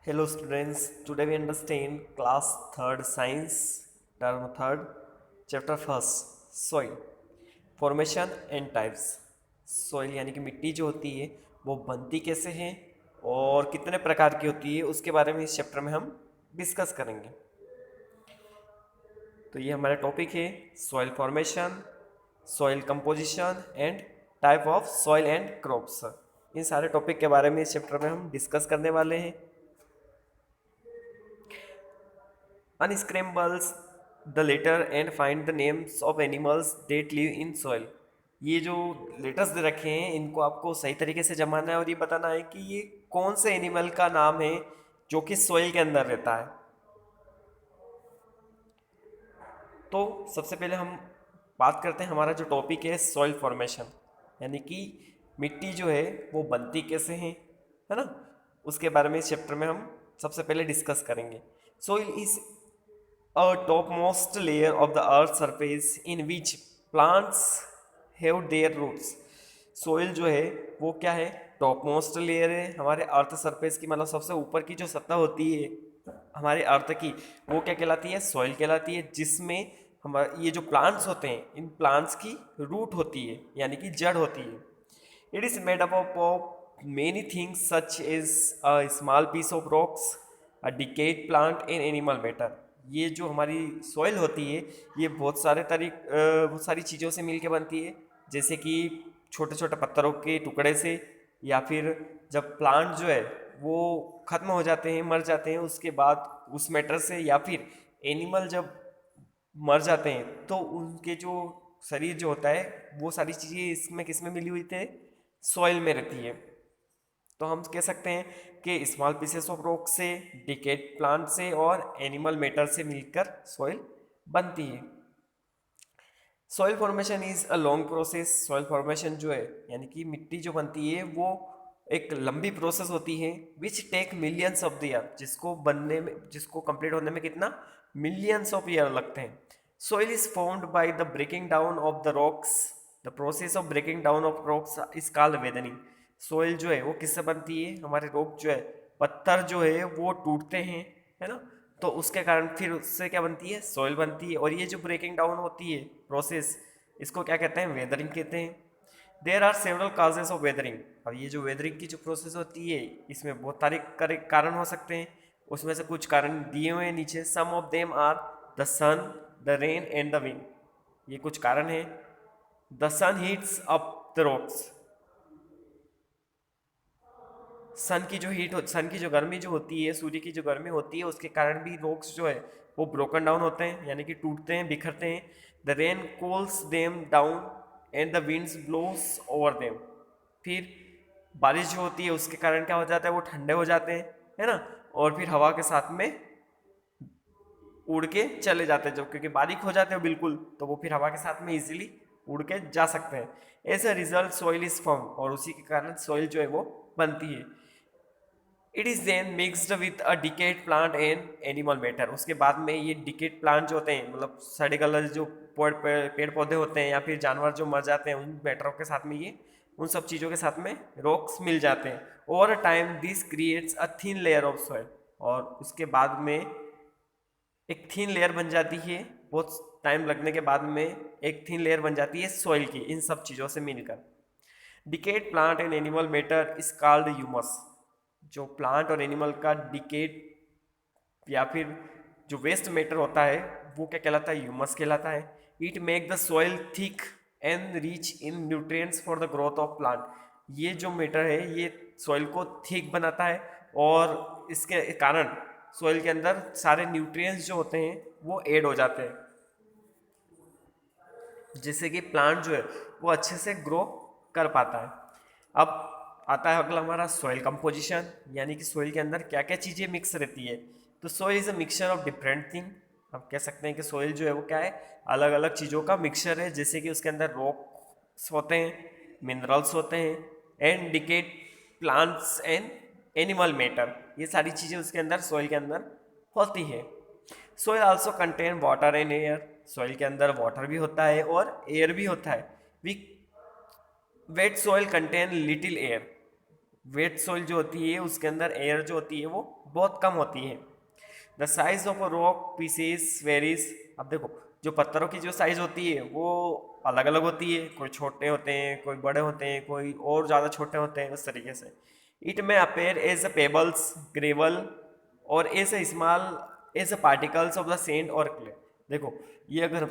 Hello students, today we understand class 3rd science, term 3rd, chapter 1st, soil, formation and types. soil यानी कि मिट्टी जो होती है वो बनती कैसे है और कितने प्रकार की होती है उसके बारे में इस चैप्टर में हम डिस्कस करेंगे। तो ये हमारा टॉपिक है soil formation, soil composition and type of soil and crops. इन सारे टॉपिक के बारे में इस चैप्टर में हम डिस्कस करने वाले हैं। unscrambles the letter and find the names of animals that live in soil। ये जो लेटर्स दे रखे हैं इनको आपको सही तरीके से जमाना है और ये बताना है कि ये कौन से एनिमल का नाम है जो कि सॉइल के अंदर रहता है। तो सबसे पहले हम बात करते हैं, हमारा जो टॉपिक है सॉइल फॉर्मेशन, यानी कि मिट्टी जो है वो बनती कैसे है ना, उसके बारे में इस चैप्टर में हम सबसे पहले डिस्कस करेंगे। Soil is a topmost layer of the earth's surface in which plants have their roots। Soil जो है वो क्या है, टॉप मोस्ट लेयर है हमारे अर्थ सरफेस की, मतलब सबसे ऊपर की जो सतह होती है हमारे अर्थ की, वो क्या कहलाती है, सॉइल कहलाती है, जिसमें हमारे ये जो प्लांट्स होते हैं इन प्लांट्स की रूट होती है यानी कि जड़ होती है। It is made up of many things such as a small piece of rocks, a decayed plant and animal matter. ये जो हमारी सॉइल होती है ये बहुत सारी चीज़ों से मिलके बनती है, जैसे कि छोटे छोटे पत्थरों के टुकड़े से, या फिर जब प्लांट जो है वो ख़त्म हो जाते हैं, मर जाते हैं, उसके बाद उस मैटर से, या फिर एनिमल जब मर जाते हैं तो उनके जो शरीर जो होता है वो सारी चीज़ें इसमें किसमें मिली हुई थे, सॉइल में रहती है। तो हम कह सकते हैं कि स्मॉल पीसेस ऑफ रॉक से, डिकेड प्लांट से और एनिमल मैटर से मिलकर सॉइल बनती है। Soil formation is a long process. Soil formation जो है यानी कि मिट्टी जो बनती है वो एक लंबी प्रोसेस होती है, which take millions of the year, जिसको बनने में, जिसको कंप्लीट होने में कितना, मिलियंस ऑफ ईयर लगते हैं। Soil is formed by the breaking down of the rocks. The process of breaking down of rocks is called weathering. Soil जो है वो किससे बनती है, हमारे रॉक जो है, पत्थर जो है वो टूटते हैं, है ना, तो उसके कारण फिर उससे क्या बनती है, सॉइल बनती है। और ये जो ब्रेकिंग डाउन होती है प्रोसेस, इसको क्या कहते हैं, वेदरिंग कहते हैं। There are several causes of weathering. अब ये जो वेदरिंग की जो प्रोसेस होती है इसमें बहुत सारे कारण हो सकते हैं, उसमें से कुछ कारण दिए हुए हैं नीचे। Some of them are the sun, the rain and the wind. ये कुछ कारण है। The sun heats up the rocks. Sun की जो गर्मी जो होती है, सूर्य की जो गर्मी होती है, उसके कारण भी रॉक्स जो है वो ब्रोकन डाउन होते हैं यानी कि टूटते हैं, बिखरते हैं। The rain cools them down and the winds blows over them. फिर बारिश जो होती है उसके कारण क्या हो जाता है, वो ठंडे हो जाते हैं, है ना, और फिर हवा के साथ में उड़ के चले जाते हैं। जब क्योंकि बारीक हो जाते हैं बिल्कुल, तो वो फिर हवा के साथ में इजीली उड़ के जा सकते हैं। As a result soil is form, और उसी के कारण सॉइल जो है वो बनती है। It is then mixed with a decayed plant and animal matter. उसके बाद में ये डिकेड प्लांट जो होते हैं, मतलब सड़े गले जो पेड़ पौधे होते हैं या फिर जानवर जो मर जाते हैं, उन मैटरों के साथ में ये, उन सब चीज़ों के साथ में रॉक्स मिल जाते हैं। Over time this creates a thin layer of soil. और उसके बाद में एक थिन लेयर बन जाती है, बहुत टाइम लगने के बाद में एक थिन लेयर बन जाती है सॉइल की, इन सब चीज़ों से मिलकर। Decade plant and animal matter is called humus. जो प्लांट और एनिमल का डिकेड या फिर जो वेस्ट मैटर होता है वो क्या कहलाता है, ह्यूमस कहलाता है। It make the soil thick and rich in nutrients for the growth of plant. ये जो मैटर है ये सॉइल को थिक बनाता है, और इसके कारण सॉइल के अंदर सारे न्यूट्रिएंट्स जो होते हैं वो ऐड हो जाते हैं, जिससे कि प्लांट जो है वो अच्छे से ग्रो कर पाता है। अब आता है अगला हमारा सॉइल कंपोजिशन, यानी कि सॉइल के अंदर क्या क्या चीज़ें मिक्स रहती है। तो soil is a mixture of different thing. हम कह सकते हैं कि सॉइल जो है वो क्या है, अलग अलग चीज़ों का मिक्सचर है, जैसे कि उसके अंदर रॉक्स होते हैं, मिनरल्स होते हैं, and decade plants and animal matter. ये सारी चीज़ें उसके अंदर, सॉइल के अंदर होती है। Soil also contain water and air. Soil के अंदर वाटर भी होता है और एयर भी होता है। We wet soil contain little air. Wet soil जो होती है उसके अंदर एयर जो होती है वो बहुत कम होती है। The size of rock pieces varies. अब देखो, जो पत्थरों की जो साइज होती है वो अलग अलग होती है, कोई छोटे होते हैं, कोई बड़े होते हैं, कोई और ज़्यादा छोटे होते हैं, उस तरीके से। इट में appear as a pebbles, gravel और as a small as a particles of the sand और क्ले। देखो, ये अगर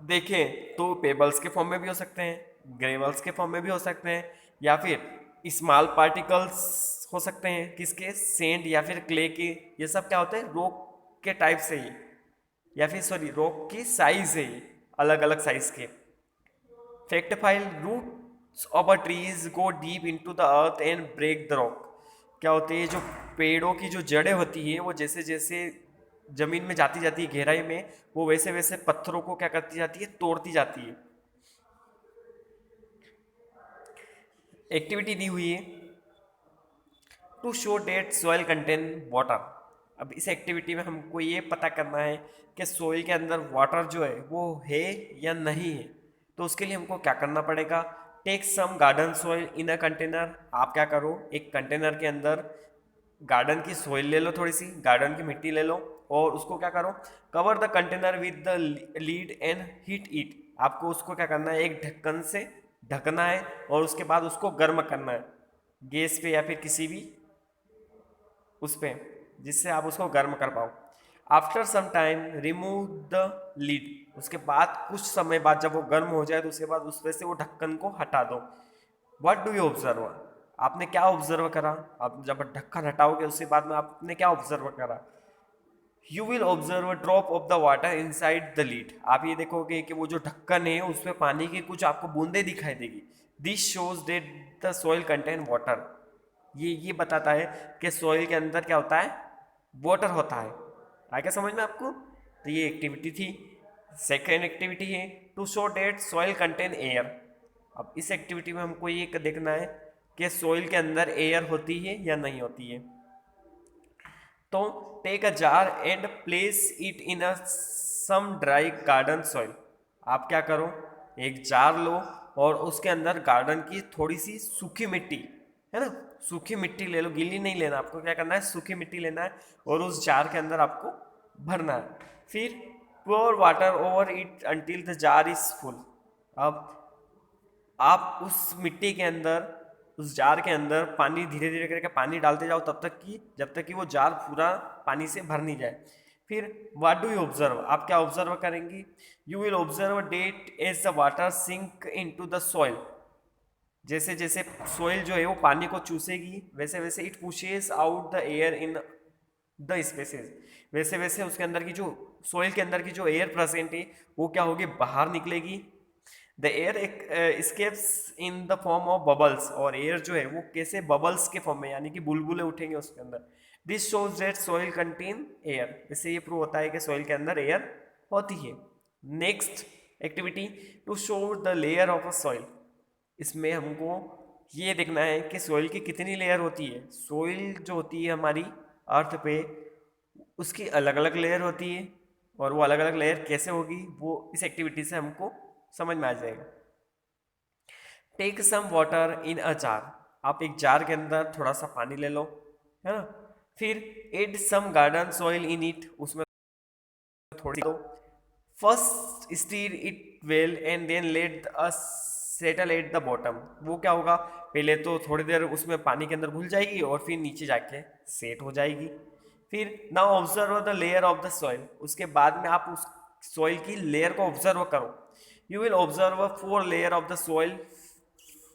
देखें तो पेबल्स के फॉर्म में भी हो सकते हैं, ग्रेवल्स के फॉर्म में भी हो सकते हैं, या फिर स्मॉल पार्टिकल्स हो सकते हैं किसके, सेंड या फिर क्ले के। ये सब क्या होते हैं, रॉक के टाइप से ही, या फिर सॉरी रॉक की साइज है ये, अलग अलग साइज के। Fact file, roots of a trees go deep into the earth and break the rock. क्या होती है, जो पेड़ों की जो जड़ें होती है वो जैसे जैसे जमीन में जाती जाती है गहराई में, वो वैसे वैसे पत्थरों को क्या करती जाती है, तोड़ती जाती है। एक्टिविटी दी हुई है to show that soil contain water. अब इस एक्टिविटी में हमको ये पता करना है कि सॉइल के अंदर वाटर जो है वो है या नहीं है। तो उसके लिए हमको क्या करना पड़ेगा, take some garden soil in a container. आप क्या करो, एक कंटेनर के अंदर गार्डन की सॉइल ले लो, थोड़ी सी गार्डन की मिट्टी ले लो, और उसको क्या करो, cover the container with the lead and heat it. आपको उसको क्या करना है, एक ढक्कन से ढकना है और उसके बाद उसको गर्म करना है गैस पे या फिर किसी भी उस पे, जिससे आप उसको गर्म कर पाओ। After some time remove the lid. उसके बाद कुछ समय बाद जब वो गर्म हो जाए तो उसके बाद उस पे से वो ढक्कन को हटा दो। व्हाट डू यू ऑब्जर्व, आपने क्या ऑब्जर्व करा, आप जब ढक्कन हटाओगे उसके बाद में आपने क्या ऑब्जर्व करा, you will observe drop of the water inside the lead. आप ये देखोगे कि वो जो ढक्कन है उसमें पानी की कुछ आपको बूंदे दिखाई देगी। This shows that the soil contain water. ये बताता है कि सॉइल के अंदर क्या होता है, वाटर होता है। आगे समझ में आपको। तो ये एक्टिविटी थी। सेकेंड एक्टिविटी है to show that soil contain air. अब इस एक्टिविटी में हमको ये देखना है कि सॉइल के अंदर एयर होती है या नहीं होती है। तो take a jar and place it in a some dry garden soil. आप क्या करो, एक जार लो और उसके अंदर गार्डन की थोड़ी सी सूखी मिट्टी है ना, सूखी मिट्टी ले लो, गीली नहीं लेना। आपको क्या करना है, सूखी मिट्टी लेना है और उस जार के अंदर आपको भरना है। फिर pour water over it until the jar is full. अब आप उस मिट्टी के अंदर, उस जार के अंदर पानी धीरे धीरे करके पानी डालते जाओ तब तक कि जब तक कि वो जार पूरा पानी से भर नहीं जाए। फिर व्हाट डू यू ऑब्जर्व, आप क्या ऑब्जर्व करेंगी, you will observe that as the water sink into the soil. जैसे जैसे सॉइल जो है वो पानी को चूसेगी वैसे वैसे it pushes out the air in the spaces. वैसे वैसे उसके अंदर की जो सॉइल के अंदर की जो एयर प्रेजेंट है वो क्या होगी, बाहर निकलेगी। The air scapes in the form of bubbles. और एयर जो है वो कैसे, बबल्स के फॉर्म में, यानी कि बुलबुले उठेंगे उसके अंदर। This shows that soil contain air. इससे ये प्रूव होता है कि सॉइल के अंदर एयर होती है। Next activity to show the layer of a soil. इसमें हमको ये देखना है कि सॉइल की कितनी लेयर होती है। सॉइल जो होती है हमारी अर्थ पे, उसकी अलग अलग लेयर होती है, और वो अलग अलग लेयर कैसे होगी वो इस एक्टिविटी से हमको समझ में आ जाएगा। Take some water in a jar. आप एक जार के अंदर थोड़ा सा पानी ले लो, है ना। फिर add some garden soil in it, उसमें थोड़ी दो। First stir it well and then let us settle at the bottom. वो क्या होगा, पहले तो थोड़ी देर उसमें पानी के अंदर घुल जाएगी और फिर नीचे जाके सेट हो जाएगी। फिर now observe the layer of the soil. उसके बाद में आप उस सॉइल की लेयर को ऑब्जर्व करो। You will observe 4 layer of the soil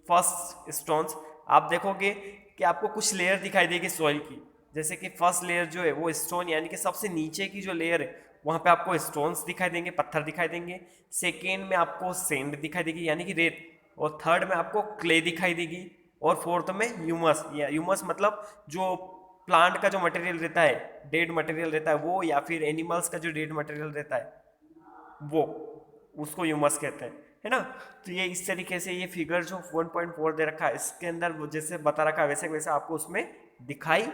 first stones. आप देखोगे कि आपको कुछ लेयर दिखाई देगी सॉइल की। जैसे कि फर्स्ट लेयर जो है वो स्टोन, यानी कि सबसे नीचे की जो लेयर है वहाँ पे आपको स्टोन्स दिखाई देंगे, पत्थर दिखाई देंगे। सेकेंड में आपको सेंड दिखाई देगी यानी कि रेत, और थर्ड में आपको क्ले दिखाई देगी, और फोर्थ में ह्यूमस। या ह्यूमस मतलब जो प्लांट का जो मटेरियल रहता है, डेड मटेरियल रहता है वो, या फिर एनिमल्स का जो डेड मटेरियल रहता है वो, उसको ह्यूमस कहते हैं, है ना। तो ये इस तरीके से ये फिगर जो 1.4 दे रखा है इसके अंदर वो जैसे बता रखा है वैसे वैसे आपको उसमें दिखाई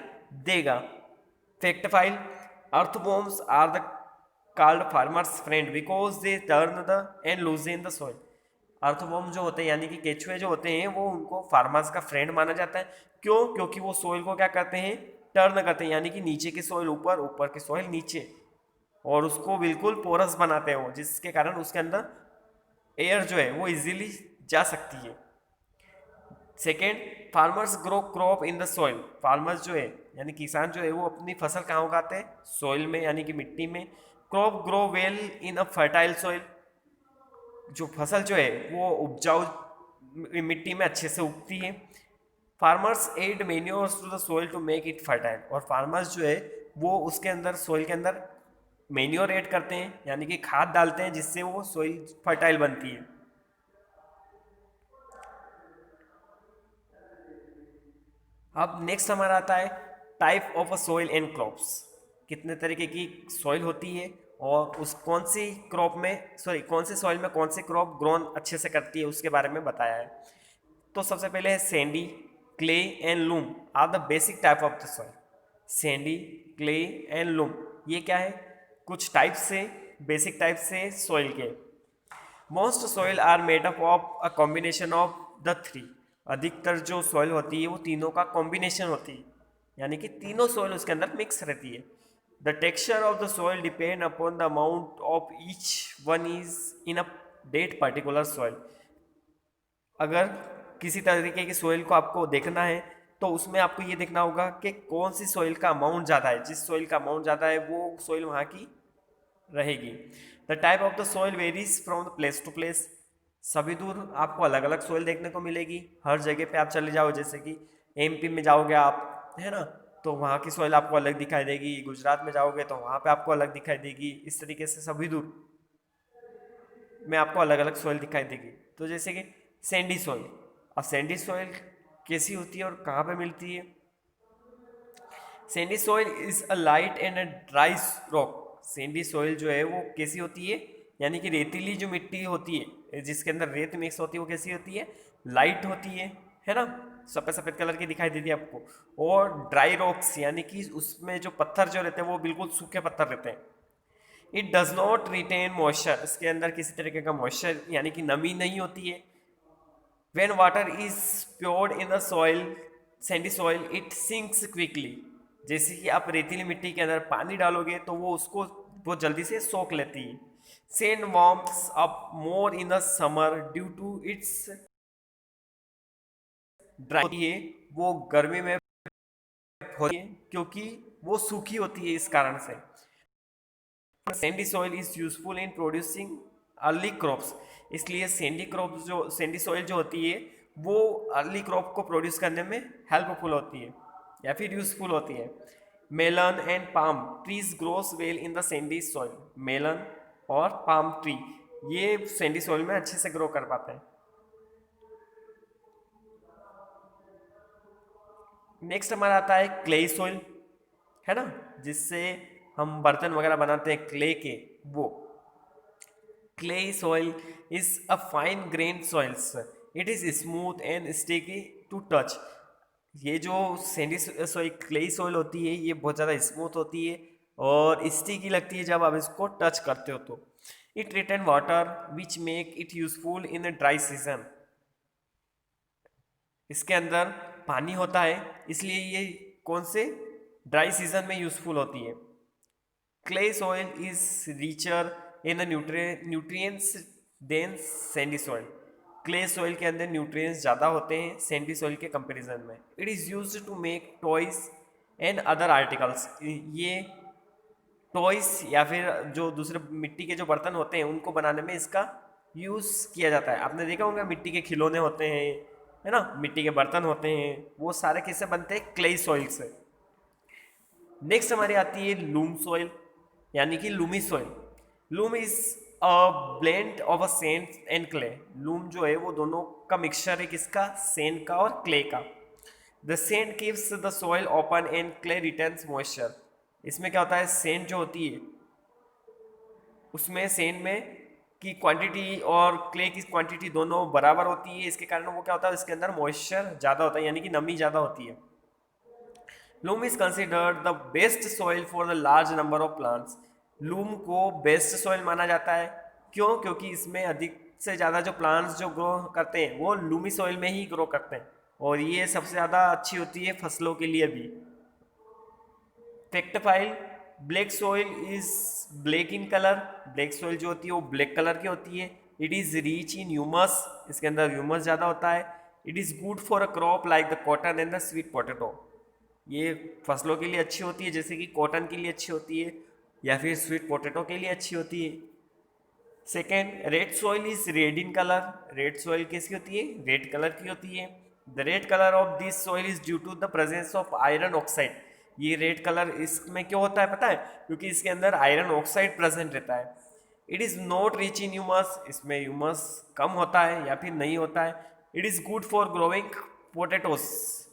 देगा। Fact file, earthworms are the called farmers friend because they turn the and loosen the soil. Earthworm जो होते हैं यानी कि केचुए जो होते हैं वो उनको फार्मर्स का फ्रेंड माना जाता है। क्यों, क्योंकि वो सॉइल को क्या करते हैं, टर्न करते हैं, यानी कि नीचे की सॉइल ऊपर, ऊपर की सॉइल नीचे, और उसको बिल्कुल पोरस बनाते हैं वो, जिसके कारण उसके अंदर एयर जो है वो इजीली जा सकती है। Second, farmers grow crop in the soil. Farmers जो है यानी किसान जो है वो अपनी फसल कहाँ उगाते हैं? सॉइल में, यानी कि मिट्टी में। Crop grow well in a fertile soil. जो फसल जो है वो उपजाऊ मिट्टी में अच्छे से उगती है। Farmers add manures to the soil to make it fertile. और फार्मर्स जो है वो उसके अंदर, सॉइल के अंदर मेन्योर ऐड करते हैं, यानी कि खाद डालते हैं, जिससे वो सॉइल फर्टाइल बनती है। अब नेक्स्ट हमारा आता है type of a soil and crops. कितने तरीके की सॉइल होती है और उस कौन सी क्रॉप में, सॉरी कौन से सॉइल में कौन सी क्रॉप ग्रोन अच्छे से करती है उसके बारे में बताया है। तो सबसे पहले है sandy, clay and loam are the basic type of the soil. Sandy, clay and loam, ये क्या है? कुछ टाइप से, बेसिक टाइप से सॉइल के। Most soil are made up of a combination of the three. अधिकतर जो सॉइल होती है वो तीनों का कॉम्बिनेशन होती है, यानी कि तीनों सॉइल उसके अंदर मिक्स रहती है। The texture of the soil depend upon the amount of each one is in a that particular soil. अगर किसी तरीके की सॉइल को आपको देखना है तो उसमें आपको ये देखना होगा कि कौन सी सॉइल का अमाउंट ज़्यादा है। जिस सॉइल का अमाउंट ज़्यादा है वो सॉइल वहाँ की रहेगी। The type of the soil varies from the place to place. सभी दूर आपको अलग अलग सॉइल देखने को मिलेगी। हर जगह पे आप चले जाओ, जैसे कि एमपी में जाओगे आप, है ना, तो वहाँ की सॉइल आपको अलग दिखाई देगी। गुजरात में जाओगे तो वहाँ पे आपको अलग दिखाई देगी। इस तरीके से सभी दूर में आपको अलग अलग सॉइल दिखाई देगी। तो जैसे कि सैंडी सॉइल, अब सैंडी सॉइल कैसी होती है और कहाँ पे मिलती है? Sandy soil is a light and a dry rock. Sandy soil जो है वो कैसी होती है, यानी कि रेतीली जो मिट्टी होती है जिसके अंदर रेत मिक्स होती है, वो कैसी होती है? लाइट होती है ना, सफ़ेद सफ़ेद कलर की दिखाई देती है आपको। और ड्राई रॉक्स, यानी कि उसमें जो पत्थर जो रहते हैं वो बिल्कुल सूखे पत्थर रहते हैं। It does not retain moisture. इसके अंदर किसी तरीके का मॉइस्चर यानी कि नमी नहीं होती है। When water is poured in the soil, sandy soil, it sinks quickly। जैसे कि आप रेतीली मिट्टी के अंदर पानी डालोगे तो वो उसको बहुत जल्दी से सोख लेती है। Sand warms up more in the summer due to its dry होती है, वो गर्मी में होती है क्योंकि वो सूखी होती है। इस कारण से Sandy soil is useful in producing early crops. इसलिए सैंडी सॉइल जो होती है वो अर्ली क्रॉप को प्रोड्यूस करने में हेल्पफुल होती है या फिर यूजफुल होती है। Melon and palm trees grows well in the sandy soil. Melon और पाम ट्री ये सैंडी सॉइल में अच्छे से ग्रो कर पाते हैं। नेक्स्ट हमारा आता है क्ले सॉइल, है ना, जिससे हम बर्तन वगैरह बनाते हैं क्ले के, वो clay soil is a fine grained soils। it is smooth and sticky to touch। ये जो सैंडी सॉइल, क्लेई सॉइल होती है, ये बहुत ज़्यादा स्मूथ होती है और स्टिकी लगती है जब आप इसको टच करते हो तो। It retain water which make it useful in dry season. इसके अंदर पानी होता है, इसलिए ये कौन से ड्राई सीजन में यूजफुल होती है। Clay soil is richer in nutrients than sandy soil. Clay soil के अंदर न्यूट्रिएंट्स ज़्यादा होते हैं सैंडी सॉइल के कंपैरिजन में। It is used to make toys and other articles. ये टॉयज या फिर जो दूसरे मिट्टी के जो बर्तन होते हैं उनको बनाने में इसका यूज़ किया जाता है। आपने देखा होगा मिट्टी के खिलौने होते हैं, है ना, मिट्टी के बर्तन होते हैं, वो सारे किससे बनते हैं? क्ले सॉइल से। नेक्स्ट हमारी आती है लूम सॉइल, यानी कि Lumi soil. Loom is a blend of a sand and clay. Loom जो है वो दोनों का मिक्सचर है, किसका? सैंड का और क्ले का। The sand keeps the soil open and clay retains moisture. इसमें क्या होता है? सैंड जो होती है उसमें सैंड में की क्वांटिटी और क्ले की क्वांटिटी दोनों बराबर होती है। इसके कारण वो क्या होता है? इसके अंदर मॉइस्चर ज़्यादा होता है, यानी कि नमी ज़्यादा होती है। Loom is considered the best soil for the large number of plants. Loom को बेस्ट सॉइल माना जाता है। क्यों? क्योंकि इसमें अधिक से ज़्यादा जो प्लांट्स जो ग्रो करते हैं वो लूमी सॉइल में ही ग्रो करते हैं, और ये सबसे ज़्यादा अच्छी होती है फसलों के लिए भी। Fact file, black soil is black in colour, black soil जो होती है वो ब्लैक कलर की होती है। It is rich in humus, इसके अंदर ह्यूमस ज़्यादा होता है। It is good for a crop like the cotton and the sweet potato, ये फसलों के लिए अच्छी होती है, जैसे कि कॉटन के लिए अच्छी होती है या फिर स्वीट पोटैटो के लिए अच्छी होती है। Second, red soil is red in colour, red soil कैसी होती है, रेड कलर की होती है। The red colour of this soil is due to the presence of iron oxide, ये रेड कलर इसमें क्यों होता है पता है, क्योंकि इसके अंदर आयरन ऑक्साइड प्रेजेंट रहता है। It is not rich in humus, इसमें ह्यूमस कम होता है या फिर नहीं होता है। It is good for growing potatoes,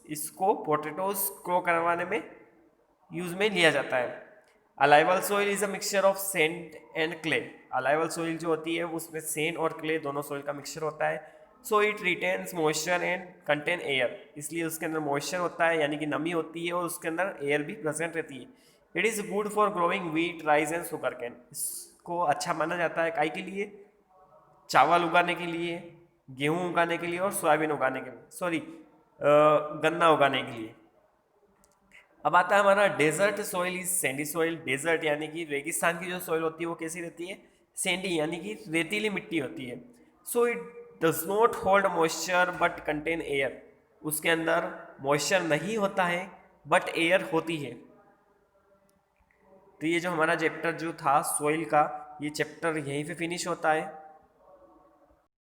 इसको पोटैटोस ग्रो करवाने में यूज में लिया जाता है। Alluvial soil is a mixture of sand and clay, alluvial soil जो होती है उसमें सैंड और क्ले दोनों सोइल का मिक्सचर होता है। So it retains moisture and contain air, इसलिए उसके अंदर मॉइस्चर होता है यानी कि नमी होती है और उसके अंदर एयर भी प्रेजेंट रहती है। It is good for growing wheat, rice and sugar cane, इसको अच्छा माना जाता है काई के लिए, चावल उगाने के लिए, गेहूँ उगाने के लिए और सोयाबीन उगाने के लिए, सॉरी गन्ना उगाने के लिए। अब आता है हमारा desert soil is sandy soil, desert यानी कि रेगिस्तान की जो सॉइल होती है वो कैसी रहती है, सैंडी यानी कि रेतीली मिट्टी होती है। So it does not hold moisture but contain air, उसके अंदर मॉइस्चर नहीं होता है बट एयर होती है। तो ये जो हमारा चैप्टर जो था सॉइल का, ये चैप्टर यहीं पे फिनिश होता है।